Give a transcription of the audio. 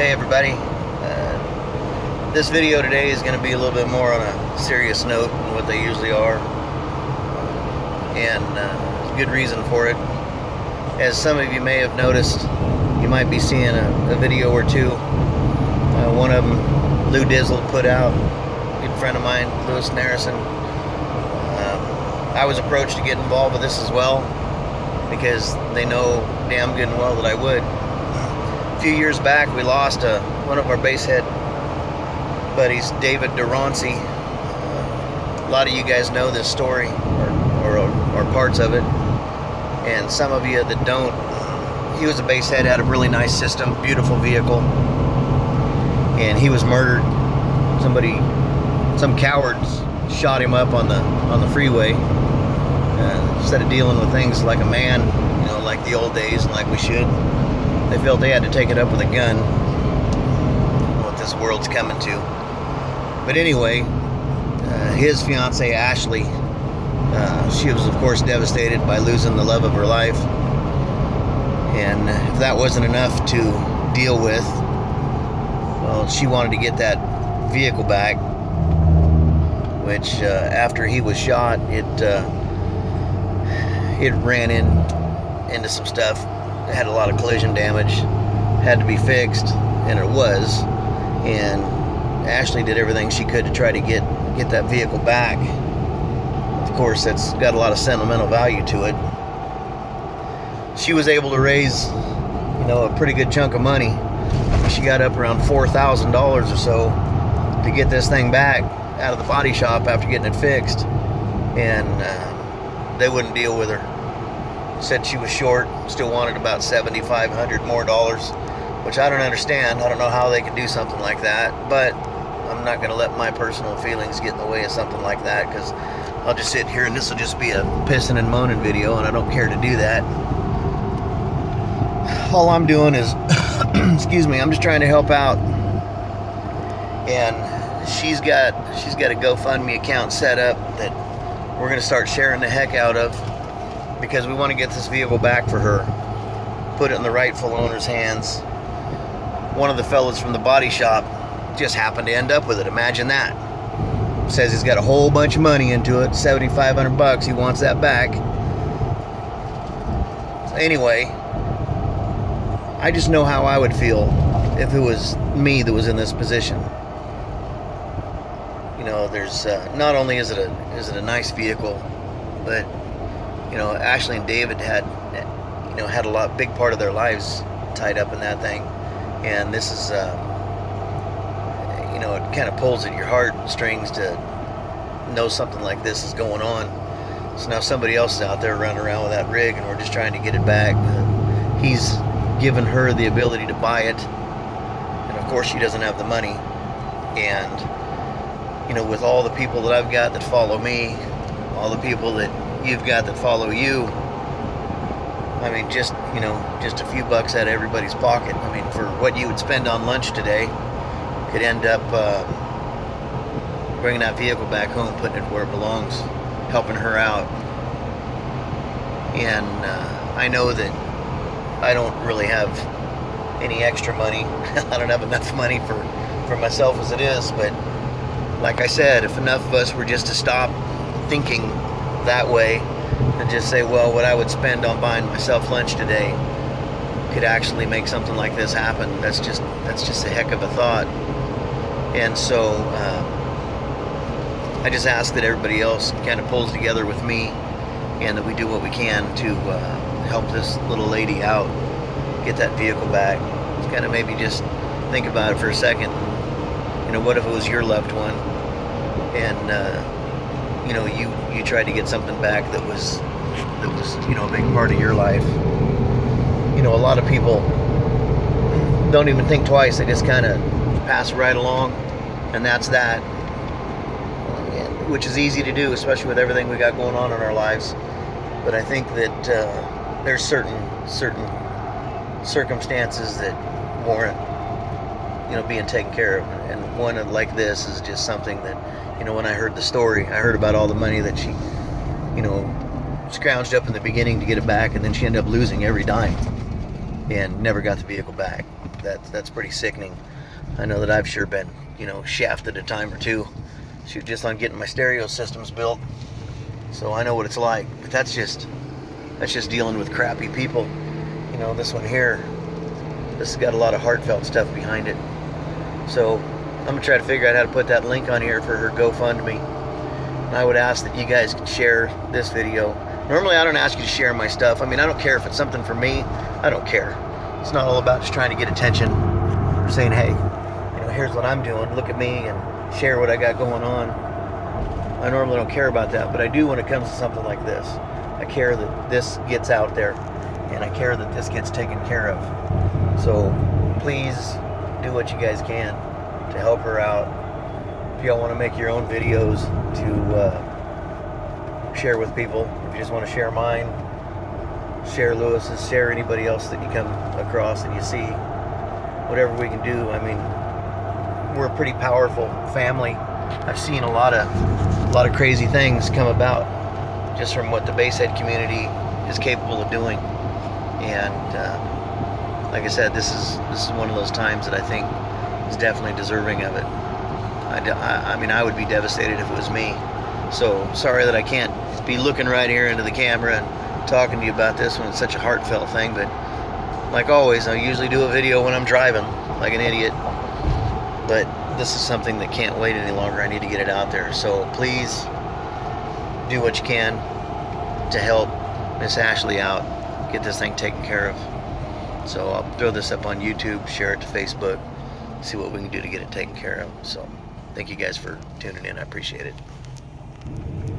Hey everybody, this video today is going to be a little bit more on a serious note than what they usually are, and there's a good reason for it. As some of you may have noticed, you might be seeing a video or two. One of them Lou Dizzle put out, a good friend of mine, Lewis Narrison. I was approached to get involved with this as well because they know damn good and well that I would. A few years back, we lost one of our basehead buddies, David Durance. A lot of you guys know this story, or parts of it, and some of you that don't. He was a basehead, had a really nice system, beautiful vehicle, and he was murdered. Some cowards shot him up on the freeway. Instead of dealing with things like a man, like the old days and like we should, they felt they had to take it up with a gun. What this world's coming to. But anyway, his fiancee Ashley, she was of course devastated by losing the love of her life, and if that wasn't enough to deal with, well, she wanted to get that vehicle back, which after he was shot, it ran into some stuff. It had a lot of collision damage, had to be fixed, and it was. And Ashley did everything she could to try to get that vehicle back. Of course, that's got a lot of sentimental value to it. She was able to raise, a pretty good chunk of money. She got up around $4,000 or so to get this thing back out of the body shop after getting it fixed, and they wouldn't deal with her. Said she was short, still wanted about $7,500 more dollars, which I don't understand. I don't know how they could do something like that, but I'm not going to let my personal feelings get in the way of something like that, because I'll just sit here and this will just be a pissing and moaning video, and I don't care to do that. All I'm doing is excuse me, I'm just trying to help out. And she's got a GoFundMe account set up that we're going to start sharing the heck out of, because we want to get this vehicle back for her, put it in the rightful owner's hands. One of the fellas from the body shop just happened to end up with it. Imagine that. Says he's got a whole bunch of money into it, $7,500. He wants that back. So anyway, I just know how I would feel if it was me that was in this position. There's not only is it a nice vehicle, but Ashley and David had a big part of their lives tied up in that thing, and this is it kind of pulls at your heartstrings to know something like this is going on. So now somebody else is out there running around with that rig, and we're just trying to get it back. He's given her the ability to buy it, and of course she doesn't have the money. And with all the people that I've got that follow me, all the people that you've got that follow you, I mean, just a few bucks out of everybody's pocket. I mean, for what you would spend on lunch today, could end up bringing that vehicle back home, putting it where it belongs, helping her out. And I know that I don't really have any extra money. I don't have enough money for myself as it is, but like I said, if enough of us were just to stop thinking that way and just say, well, what I would spend on buying myself lunch today could actually make something like this happen, that's just a heck of a thought. And so I just ask that everybody else kind of pulls together with me, and that we do what we can to help this little lady out, get that vehicle back. Just kind of maybe just think about it for a second. What if it was your loved one, and you tried to get something back that was a big part of your life. A lot of people don't even think twice. They just kind of pass right along, and that's that, which is easy to do, especially with everything we got going on in our lives. But I think that there's certain circumstances that warrant being taken care of, and one like this is just something that, when I heard the story, I heard about all the money that she, scrounged up in the beginning to get it back, and then she ended up losing every dime and never got the vehicle back. that's pretty sickening. I know that I've sure been, you know, shafted a time or two, shoot, just on getting my stereo systems built. So I know what it's like. But that's just dealing with crappy people. You know, this one here, this has got a lot of heartfelt stuff behind it. So I'm gonna try to figure out how to put that link on here for her GoFundMe. And I would ask that you guys can share this video. Normally I don't ask you to share my stuff. I mean, I don't care if it's something for me. I don't care. It's not all about just trying to get attention or saying, hey, you know, here's what I'm doing, look at me, and share what I got going on. I normally don't care about that, but I do when it comes to something like this. I care that this gets out there, and I care that this gets taken care of. So please do what you guys can to help her out. If y'all want to make your own videos to share with people, if you just want to share mine, share Lewis's, share anybody else that you come across and you see, whatever we can do. I mean, we're a pretty powerful family. I've seen a lot of crazy things come about just from what the basehead community is capable of doing. And like I said, this is one of those times that I think is definitely deserving of it. I mean, I would be devastated if it was me. So sorry that I can't be looking right here into the camera and talking to you about this when it's such a heartfelt thing. But like always, I usually do a video when I'm driving like an idiot. But this is something that can't wait any longer. I need to get it out there. So please do what you can to help Miss Ashley out, get this thing taken care of. So I'll throw this up on YouTube, share it to Facebook, see what we can do to get it taken care of. So thank you guys for tuning in. I appreciate it.